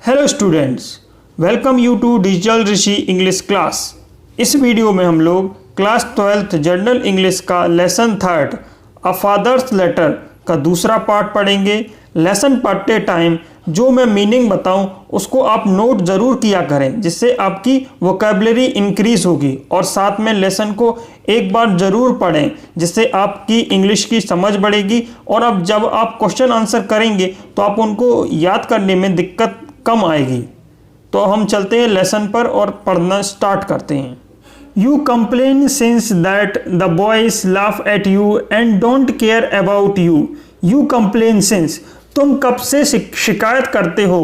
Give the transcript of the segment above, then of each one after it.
Hello students, welcome you to digital Rishi English class. इस video में हम लोग क्लास 12th जनरल इंग्लिश का लेसन 3 अ फादर्स लेटर का दूसरा पार्ट पढ़ेंगे। लेसन पढ़ते टाइम जो मैं मीनिंग बताऊं उसको आप नोट ज़रूर किया करें, जिससे आपकी वोकैबुलरी इंक्रीज़ होगी। और साथ में लेसन को एक बार ज़रूर पढ़ें, जिससे आपकी इंग्लिश की समझ बढ़ेगी। और अब जब आप क्वेश्चन आंसर करेंगे तो आप उनको याद करने में दिक्कत कम आएगी। तो हम चलते हैं लेसन पर और पढ़ना स्टार्ट करते हैं। You complain since that the boys laugh at you and don't care about you. You complain since, तुम कब से शिकायत करते हो,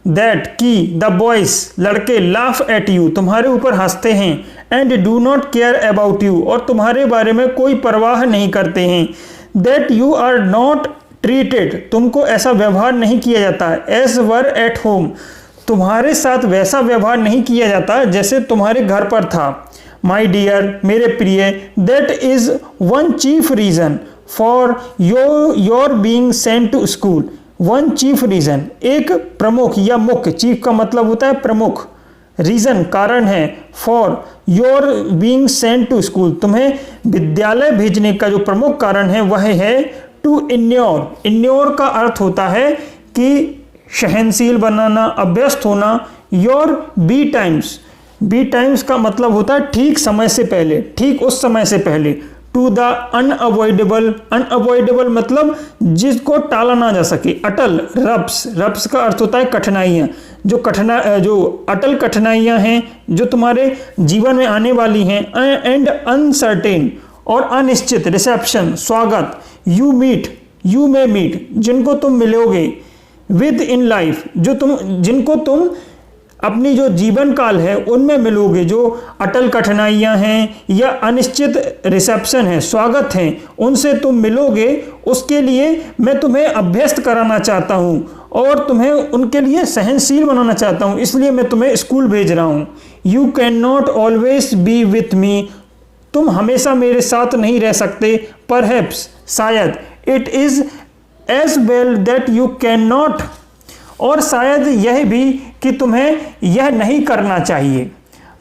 दैट कि द बॉयज लड़के लाफ एट यू तुम्हारे ऊपर हंसते हैं, and do not care about you और तुम्हारे बारे में कोई परवाह नहीं करते हैं, that you are not treated तुमको ऐसा व्यवहार नहीं किया जाता, एज वर एट होम तुम्हारे साथ वैसा व्यवहार नहीं किया जाता जैसे तुम्हारे घर पर था। माई डियर मेरे प्रिय, that is one chief reason for your being sent to school. One chief reason, एक प्रमुख या मुख्य, चीफ का मतलब होता है प्रमुख, रीज़न कारण है, for your being sent to school तुम्हें विद्यालय भेजने का जो प्रमुख कारण है वह है टू इन्योर। इन्योर का अर्थ होता है कि सहनशील बनाना, अभ्यस्त होना। Your be times, be times का मतलब होता है ठीक समय से पहले, ठीक उस समय से पहले। टू द अनअवॉइडेबल, अनअवॉइडेबल मतलब जिसको टाला ना जा सके। अटल, रब्स, रब्स का अर्थ होता है कठिनाइयाँ। जो अटल कठिनाइयाँ हैं जो तुम्हारे जीवन में आने वाली हैं। एंड अनसर्टेन और अनिश्चित, रिसेप्शन स्वागत। You meet, you may meet जिनको तुम मिलोगे, विद इन लाइफ जिनको तुम अपनी जो जीवन काल है उनमें मिलोगे। जो अटल कठिनाइयां हैं या अनिश्चित रिसेप्शन है, स्वागत हैं, उनसे तुम मिलोगे। उसके लिए मैं तुम्हें अभ्यस्त कराना चाहता हूं और तुम्हें उनके लिए सहनशील बनाना चाहता हूं, इसलिए मैं तुम्हें स्कूल भेज रहा हूं। You can not always be with me तुम हमेशा मेरे साथ नहीं रह सकते। परहैप्स शायद, it is as well that you can not और शायद यह भी कि तुम्हें यह नहीं करना चाहिए।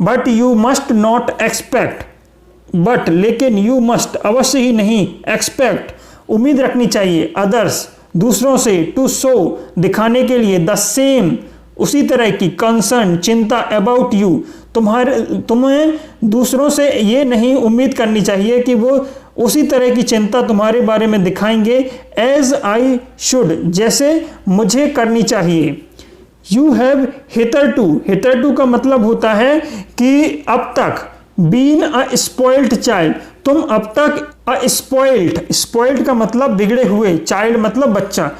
But you must not expect, but लेकिन यू मस्ट अवश्य ही नहीं, एक्सपेक्ट उम्मीद रखनी चाहिए, अदर्स दूसरों से, टू शो दिखाने के लिए, द सेम उसी तरह की, कंसर्न चिंता, अबाउट यू तुम्हें दूसरों से ये नहीं उम्मीद करनी चाहिए कि वो उसी तरह की चिंता तुम्हारे बारे में दिखाएंगे, एज आई शुड जैसे मुझे करनी चाहिए। यू हैव हितरटू का मतलब होता है कि अब तक, बीन अ स्पॉइल्ड चाइल्ड तुम अब तक, स्पॉइल्ड का मतलब बिगड़े हुए, चाइल्ड मतलब बच्चा,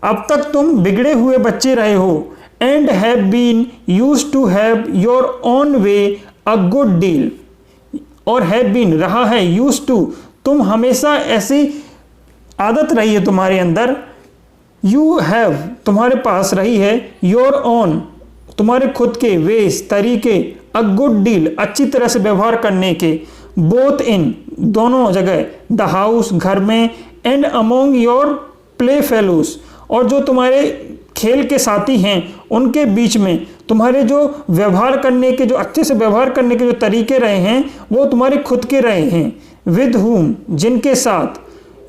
अब तक तुम बिगड़े हुए बच्चे रहे हो। And have been used to have your own way a good deal और हैव बीन रहा है, यूज्ड टू तुम हमेशा ऐसी आदत रही है तुम्हारे अंदर, यू हैव तुम्हारे पास रही है, योर ओन तुम्हारे खुद के, वेज तरीके, अ गुड डील अच्छी तरह से व्यवहार करने के, बोथ इन दोनों जगह, द हाउस घर में, and among your play fellows और जो तुम्हारे खेल के साथी हैं उनके बीच में तुम्हारे जो व्यवहार करने के, जो अच्छे से व्यवहार करने के जो तरीके रहे हैं वो तुम्हारे खुद के रहे हैं। विद हुम जिनके साथ,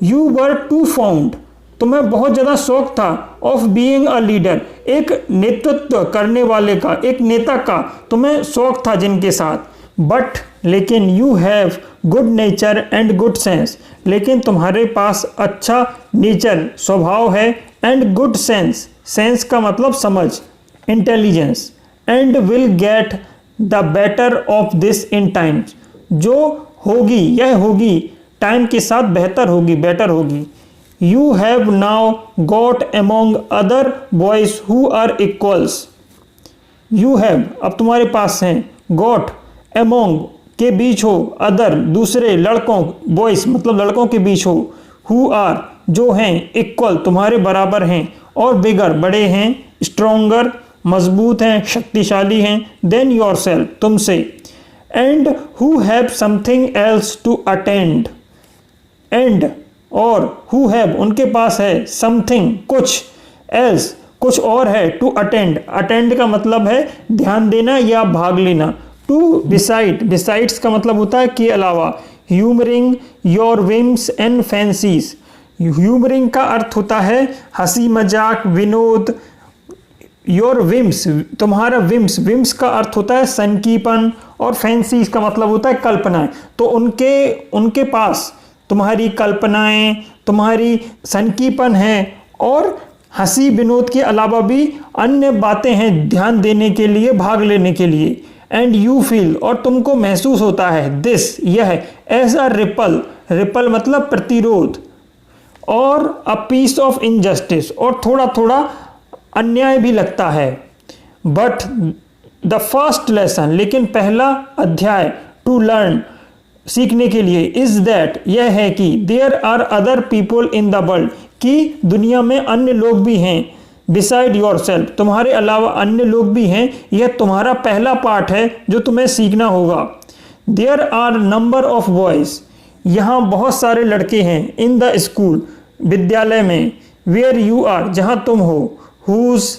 यू वर टू फाउंड तुम्हें बहुत ज़्यादा शौक था, ऑफ बीइंग अ लीडर एक नेतृत्व करने वाले का, एक नेता का तुम्हें शौक था जिनके साथ। बट लेकिन you have good nature and good sense लेकिन तुम्हारे पास अच्छा नेचर स्वभाव है, एंड गुड सेंस, सेंस का मतलब समझ, intelligence, and will get the better of this in times जो होगी, यह होगी टाइम के साथ बेहतर होगी, बेटर होगी। You have now got among other boys who are equals. You have अब तुम्हारे पास हैं, गॉट अमोंग के बीच हो, अदर दूसरे लड़कों, बॉयज मतलब लड़कों के बीच हो, हु आर जो हैं, इक्वल तुम्हारे बराबर हैं, और बिगर बड़े हैं, स्ट्रोंगर मजबूत हैं, शक्तिशाली हैं, देन योरसेल्फ तुमसे, and who have something else to attend, and और हु हैव उनके पास है, समथिंग कुछ, एल्स कुछ और है, टू अटेंड, अटेंड का मतलब है ध्यान देना या भाग लेना। टू बिसाइड, बिसाइड्स का मतलब होता है के अलावा। ह्यूमरिंग योर विम्स एंड फैंसीज, ह्यूमरिंग का अर्थ होता है हंसी मजाक विनोद। योर विम्स, तुम्हारा विम्स, विम्स का अर्थ होता है सनकीपन, और फैंसीज का मतलब होता है कल्पनाएं। तो उनके पास तुम्हारी कल्पनाएं, तुम्हारी सनकीपन है और हंसी विनोद के अलावा भी अन्य बातें हैं ध्यान देने के लिए, भाग लेने के लिए। एंड यू फील, और तुमको महसूस होता है, दिस, यह, एज अ रिपल, रिपल मतलब प्रतिरोध, और अ पीस ऑफ इनजस्टिस, और थोड़ा थोड़ा अन्याय भी लगता है। बट द फर्स्ट लेसन, लेकिन पहला अध्याय, टू लर्न, सीखने के लिए, इज दैट, यह है कि there are other people in the world, कि दुनिया में अन्य लोग भी हैं, बिसाइड योर सेल्फ, तुम्हारे अलावा अन्य लोग भी हैं। यह तुम्हारा पहला पार्ट है जो तुम्हें सीखना होगा। There are number of boys, यहाँ बहुत सारे लड़के हैं, इन द स्कूल, विद्यालय में, वेयर यू आर, जहाँ तुम हो, हुज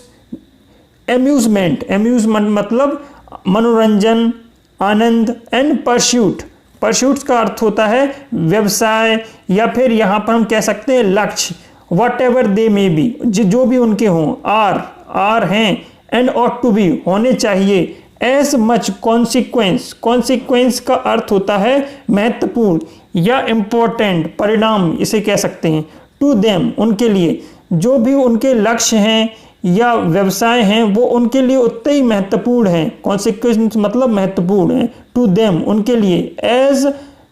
एम्यूजमेंट, एम्यूजमेंट मतलब मनोरंजन, आनंद, एंड परस्यूट, परस्यूट्स का अर्थ होता है व्यवसाय, या फिर यहाँ पर हम कह सकते हैं लक्ष्य, what ever they may be, जो भी उनके हों, आर हैं, एंड ऑट टू बी, होने चाहिए, एज मच कॉन्सिक्वेंस, कॉन्सिक्वेंस का अर्थ होता है महत्वपूर्ण या इम्पोर्टेंट, परिणाम इसे कह सकते हैं, टू देम, उनके लिए, जो भी उनके लक्ष्य हैं या व्यवसाय हैं वो उनके लिए उतने ही महत्वपूर्ण हैं, कॉन्सिक्वेंस मतलब महत्वपूर्ण है, टू देम, उनके लिए, एज,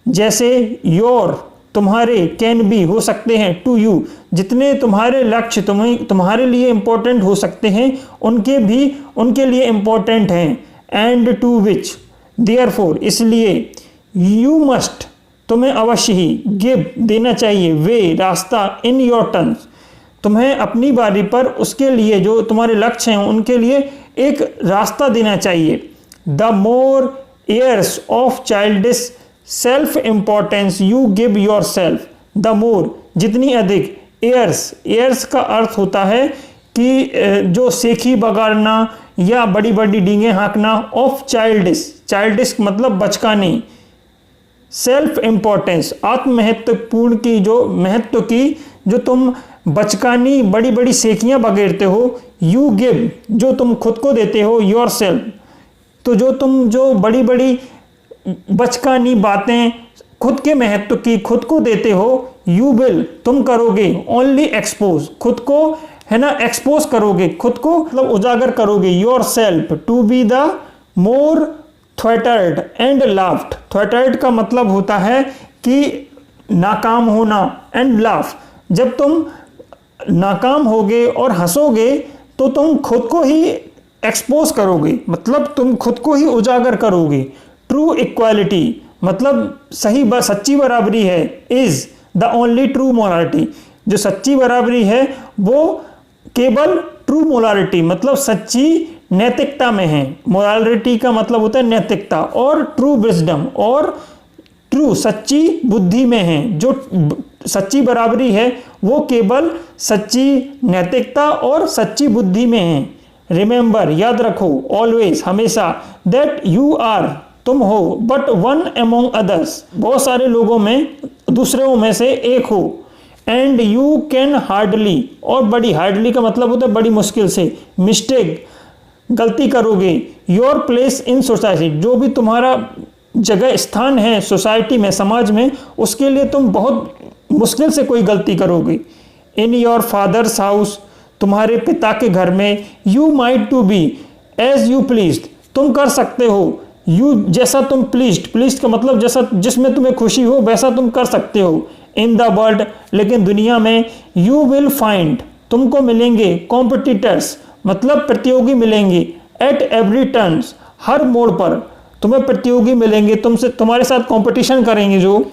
जैसे, योर, तुम्हारे, कैन बी, हो सकते हैं, टू यू, जितने तुम्हारे लक्ष्य तुम्हारे लिए इम्पोर्टेंट हो सकते हैं उनके भी उनके लिए इम्पोर्टेंट हैं। एंड टू विच, देयरफॉर, इसलिए, यू मस्ट, तुम्हें अवश्य ही, गिव, देना चाहिए, वे, रास्ता, इन योर टर्न्स, तुम्हें अपनी बारी पर उसके लिए जो तुम्हारे लक्ष्य हैं उनके लिए एक रास्ता देना चाहिए। The more years of childish self importance you give your self, the more, जितनी अधिक, ईयर्स, ईयर्स का अर्थ होता है कि जो सेखी बगाड़ना या बड़ी बड़ी डींगे हाँकना, ऑफ चाइल्डिश, चाइल्डिश मतलब बचकानी, सेल्फ इम्पोर्टेंस, आत्म महत्वपूर्ण की, जो महत्व की जो तुम बचकानी बड़ी बड़ी सेकियां बगेरते हो, यू गिव, जो तुम खुद को देते हो, योर सेल्फ, तो जो तुम जो बड़ी बड़ी बचकानी बातें खुद के महत्व की खुद को देते हो, यू विल, तुम करोगे, ओनली एक्सपोज, खुद को, है ना, एक्सपोज करोगे, खुद को मतलब उजागर करोगे, yourself, to be the more thwarted and laughed, thwarted का मतलब होता है कि नाकाम होना, एंड लाफ, जब तुम नाकाम होगे और हंसोगे तो तुम खुद को ही एक्सपोज करोगे, मतलब तुम खुद को ही उजागर करोगे। ट्रू इक्वालिटी मतलब सच्ची बराबरी है, is the only true morality, जो सच्ची बराबरी है वो केवल ट्रू मोरालिटी मतलब सच्ची नैतिकता में है। मोरालिटी का मतलब होता है नैतिकता, और ट्रू विजडम, और ट्रू सच्ची बुद्धि में है, जो सच्ची बराबरी है वो केवल सच्ची नैतिकता और सच्ची बुद्धि में है। रिमेंबर, याद रखो, ऑलवेज, हमेशा, दैट यू आर, तुम हो, बट वन अमोंग अदर्स, बहुत सारे लोगों में, दूसरों में से एक हो, एंड यू कैन हार्डली, और बड़ी, हार्डली का मतलब होता है बड़ी मुश्किल से, मिस्टेक, गलती करोगे, योर प्लेस इन सोसाइटी, जो भी तुम्हारा जगह स्थान है सोसाइटी में, समाज में, उसके लिए तुम बहुत मुश्किल से कोई गलती करोगे। इन योर फादर्स हाउस, तुम्हारे पिता के घर में, you might to be as you pleased, तुम कर सकते हो, यू जैसा तुम प्लीज्ड, प्लीज्ड का मतलब जैसा जिसमें तुम्हें खुशी हो वैसा तुम कर सकते हो। इन द वर्ल्ड, लेकिन दुनिया में, यू विल फाइंड, तुमको मिलेंगे, कॉम्पिटिटर्स मतलब प्रतियोगी मिलेंगे, एट एवरी टर्न्स, हर मोड़ पर तुम्हें प्रतियोगी मिलेंगे, तुमसे तुम्हारे साथ कंपटीशन करेंगे जो।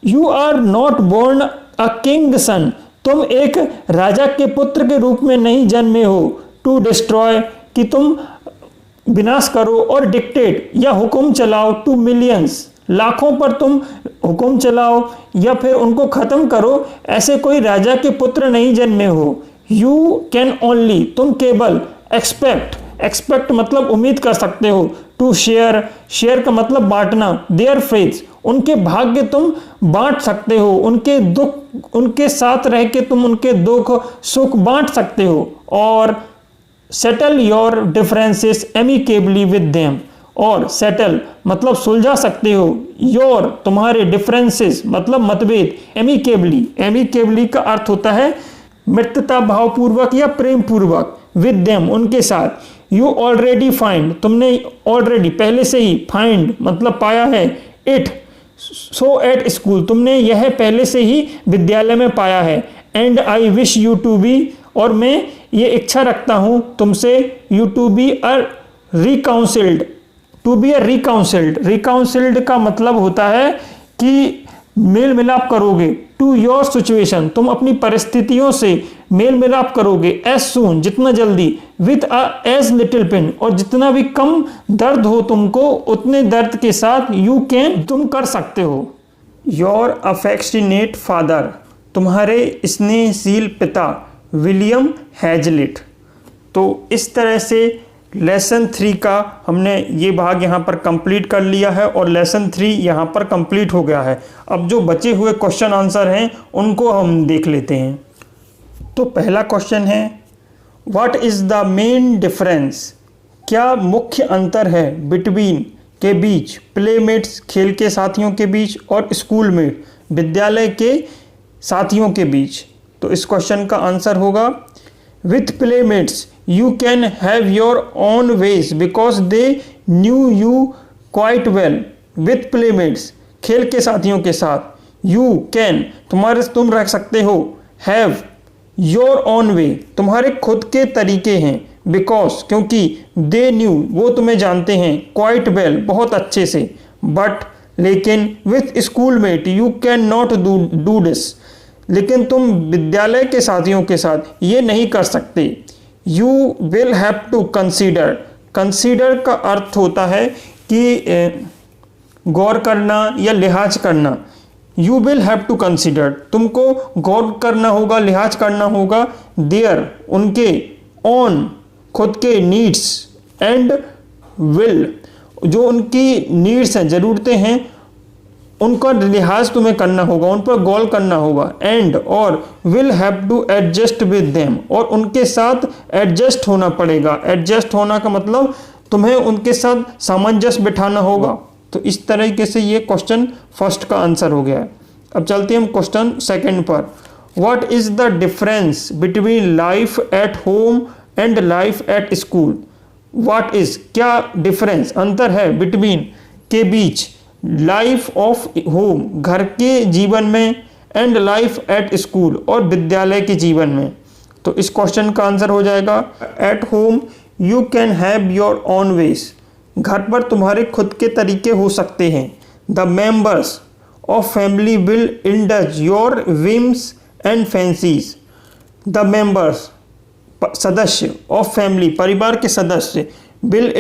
You are not born a king son, तुम एक राजा के पुत्र के रूप में नहीं जन्मे हो, टू डिस्ट्रॉय, कि तुम विनाश करो, और डिक्टेट या हुक्म चलाओ, टू मिलियंस, लाखों पर तुम हुक्म चलाओ या फिर उनको ख़त्म करो, ऐसे कोई राजा के पुत्र नहीं जन्मे हो। यू कैन ओनली, तुम केवल एक्सपेक्ट मतलब उम्मीद कर सकते हो, टू शेयर का मतलब बांटना, देयर फेट्स, उनके भाग्य तुम बांट सकते हो, उनके दुख, उनके साथ रह के तुम उनके दुख सुख बांट सकते हो। और settle your differences amicably with them, और सेटल मतलब सुलझा सकते हो, योर तुम्हारे डिफरेंसेस मतलब मतभेद, एमिकेबली का अर्थ होता है मित्रता भावपूर्वक या प्रेम पूर्वक, विद देम उनके साथ। यू ऑलरेडी फाइंड, तुमने ऑलरेडी पहले से ही, फाइंड मतलब पाया है, इट सो एट स्कूल, तुमने यह पहले से ही विद्यालय में पाया है। And I wish you to be, और मैं ये इच्छा रखता हूँ तुमसे, you to be a reconciled, to be a reconciled का मतलब होता है कि मेल मिलाप करोगे, टू योर सिचुएशन, तुम अपनी परिस्थितियों से मेल मिलाप करोगे, एज सून जितना जल्दी, विथ एज लिटिल पेन, और जितना भी कम दर्द हो तुमको उतने दर्द के साथ, यू कैन तुम कर सकते हो। योर अफेक्शनेट फादर, तुम्हारे स्नेहशील पिता, विलियम हैजलिट। तो इस तरह से लेसन 3 का हमने ये भाग यहाँ पर कंप्लीट कर लिया है और लेसन 3 यहाँ पर कंप्लीट हो गया है। अब जो बचे हुए क्वेश्चन आंसर हैं उनको हम देख लेते हैं। तो पहला क्वेश्चन है, what is the main difference, क्या मुख्य अंतर है, बिटवीन के बीच, प्लेमेट्स खेल के साथियों के बीच, और स्कूलमेट विद्यालय के साथियों के बीच। तो इस क्वेश्चन का आंसर होगा, with playmates you can have your own ways because they knew you quite well। with playmates खेल के साथियों के साथ, you can तुम रख सकते हो, have your own way तुम्हारे खुद के तरीके हैं, because क्योंकि they knew वो तुम्हें जानते हैं, quite well बहुत अच्छे से, but लेकिन with schoolmate you can not do this लेकिन तुम विद्यालय के साथियों के साथ ये नहीं कर सकते। You will have to consider का अर्थ होता है कि गौर करना या लिहाज करना। You will have to consider तुमको गौर करना होगा, लिहाज करना होगा, their उनके, on खुद के, needs and will जो उनकी needs हैं, ज़रूरतें हैं, उनका लिहाज तुम्हें करना होगा, उन पर गौर करना होगा, एंड और will have to adjust with them और उनके साथ एडजस्ट होना पड़ेगा। एडजस्ट होना का मतलब तुम्हें उनके साथ सामंजस्य बिठाना होगा। तो इस तरीके से ये क्वेश्चन फर्स्ट का आंसर हो गया है। अब चलते हैं हम क्वेश्चन सेकंड पर। What is the difference between life at home and life at school. What is क्या डिफरेंस अंतर है, बिटवीन के बीच, लाइफ ऑफ होम घर के जीवन में, एंड लाइफ एट स्कूल और विद्यालय के जीवन में। तो इस क्वेश्चन का आंसर हो जाएगा, at home you can have your own ways, घर पर तुम्हारे खुद के तरीके हो सकते हैं। The members of family will indulge your whims and fancies. The members सदस्य ऑफ फैमिली परिवार के सदस्य, विल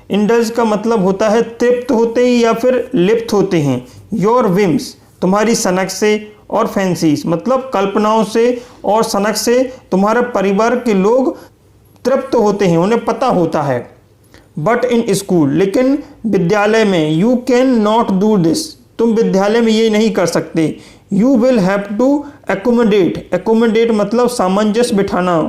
इंडल्ज का मतलब होता है तृप्त होते हैं या फिर लिप्त होते हैं, योर विम्स तुम्हारी सनक से, और फैंसीज मतलब कल्पनाओं से और सनक से तुम्हारे परिवार के लोग तृप्त होते हैं, उन्हें पता होता है। बट इन स्कूल लेकिन विद्यालय में, you can not do this तुम विद्यालय में ये नहीं कर सकते। You will have to accommodate मतलब सामंजस्य बिठाना,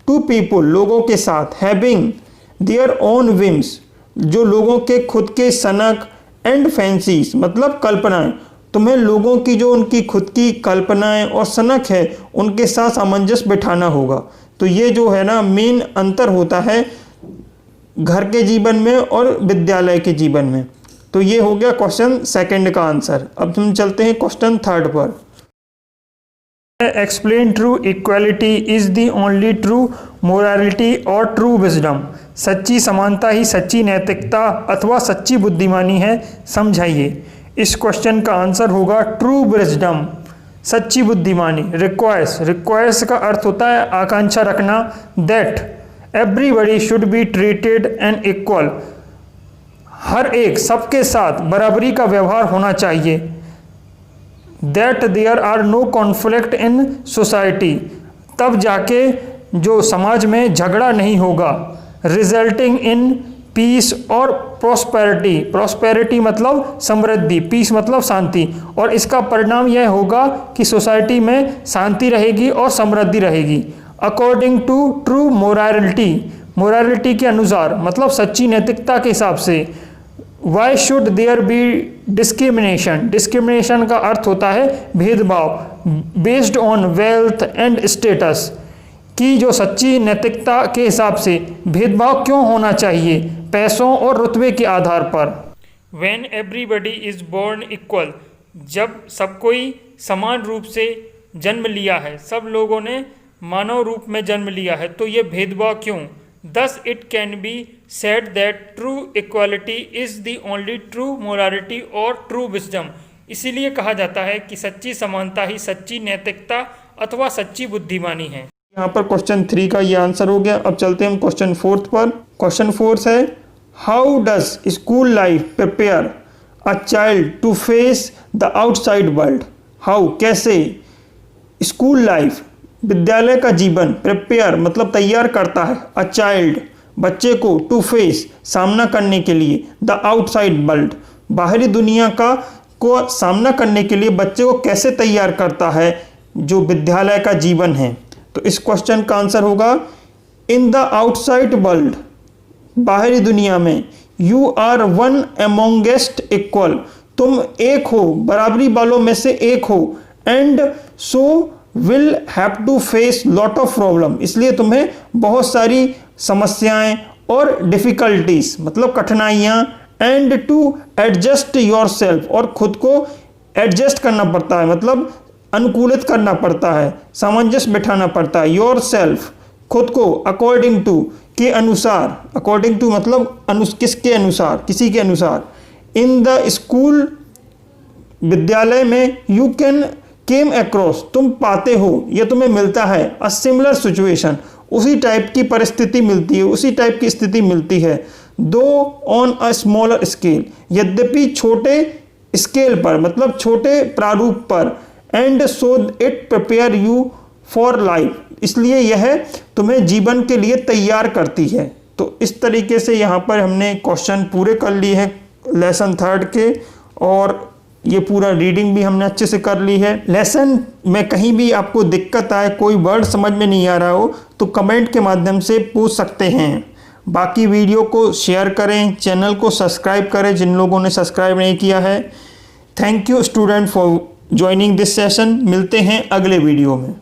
टू पीपल लोगों के साथ, हैविंग देयर ओन विम्स जो लोगों के खुद के सनक, एंड फैंसीज मतलब कल्पनाएं तुम्हें लोगों की जो उनकी खुद की कल्पनाएं और सनक है उनके साथ सामंजस्य बिठाना होगा। तो ये जो है ना मेन अंतर होता है घर के जीवन में और विद्यालय के जीवन में। तो ये हो गया क्वेश्चन सेकंड का आंसर। अब हम चलते हैं क्वेश्चन थर्ड पर। Explain true equality is the only true morality और ट्रू विजडम। सच्ची समानता ही सच्ची नैतिकता अथवा सच्ची बुद्धिमानी है, समझाइए। इस क्वेश्चन का आंसर होगा ट्रू विजडम, सच्ची बुद्धिमानी। रिक्वायर्स का अर्थ होता है आकांक्षा रखना, that everybody should be treated and equal, हर एक सबके साथ बराबरी का व्यवहार होना चाहिए। That there are no conflict in society, तब जाके जो समाज में झगड़ा नहीं होगा। रिजल्टिंग इन पीस और प्रॉस्पेरिटी, प्रॉस्पेरिटी मतलब समृद्धि, पीस मतलब शांति, और इसका परिणाम यह होगा कि सोसाइटी में शांति रहेगी और समृद्धि रहेगी। According to true morality, morality के अनुसार मतलब सच्ची नैतिकता के हिसाब से। Why should there be discrimination, discrimination का अर्थ होता है भेदभाव, based on wealth and status, कि जो सच्ची नैतिकता के हिसाब से भेदभाव क्यों होना चाहिए, पैसों और रुतबे के आधार पर। When everybody is born equal, जब सब कोई समान रूप से जन्म लिया है, सब लोगों ने मानव रूप में जन्म लिया है, तो ये भेदभाव क्यों? Thus it can be said that true equality is the only true morality or true wisdom. इसीलिए कहा जाता है कि सच्ची समानता ही सच्ची नैतिकता अथवा सच्ची बुद्धिमानी है। यहाँ पर क्वेश्चन 3 का ये आंसर हो गया। अब चलते हैं हम क्वेश्चन 4 पर। क्वेश्चन 4 है, how does school life prepare a child to face the outside world. How कैसे स्कूल लाइफ विद्यालय का जीवन प्रिपेयर मतलब तैयार करता है अ चाइल्ड बच्चे को टू फेस सामना करने के लिए द आउटसाइड वर्ल्ड बाहरी दुनिया का को सामना करने के लिए बच्चे को कैसे तैयार करता है जो विद्यालय का जीवन है। तो इस क्वेश्चन का आंसर होगा, इन द आउटसाइड वर्ल्ड बाहरी दुनिया में, you are one amongst equal, तुम एक हो, बराबरी वालों में से एक हो, and so will have to face lot of problem, इसलिए तुम्हें बहुत सारी समस्याएं और डिफिकल्टीज मतलब कठिनाइयां, and to adjust yourself और खुद को एडजस्ट करना पड़ता है मतलब अनुकूलित करना पड़ता है, सामंजस्य बिठाना पड़ता है, योर सेल्फ खुद को, अकॉर्डिंग टू के अनुसार, अकॉर्डिंग टू मतलब किसके अनुसार, किसी के अनुसार, इन द स्कूल विद्यालय में, यू कैन केम अक्रॉस तुम पाते हो या तुम्हें मिलता है, अ सिमिलर सिचुएशन उसी टाइप की परिस्थिति मिलती है, उसी टाइप की स्थिति मिलती है, दो ऑन अ स्मॉलर स्केल यद्यपि छोटे स्केल पर मतलब छोटे प्रारूप पर, and so it prepare you for life इसलिए यह तुम्हें जीवन के लिए तैयार करती है। तो इस तरीके से यहाँ पर हमने क्वेश्चन पूरे कर लिए हैं लेसन 3 के, और ये पूरा रीडिंग भी हमने अच्छे से कर ली है। लेसन में कहीं भी आपको दिक्कत आए, कोई वर्ड समझ में नहीं आ रहा हो तो कमेंट के माध्यम से पूछ सकते हैं। बाकी वीडियो को शेयर करें, चैनल को सब्सक्राइब करें जिन लोगों ने सब्सक्राइब नहीं किया है। Thank you student for joining this session. मिलते हैं अगले वीडियो में।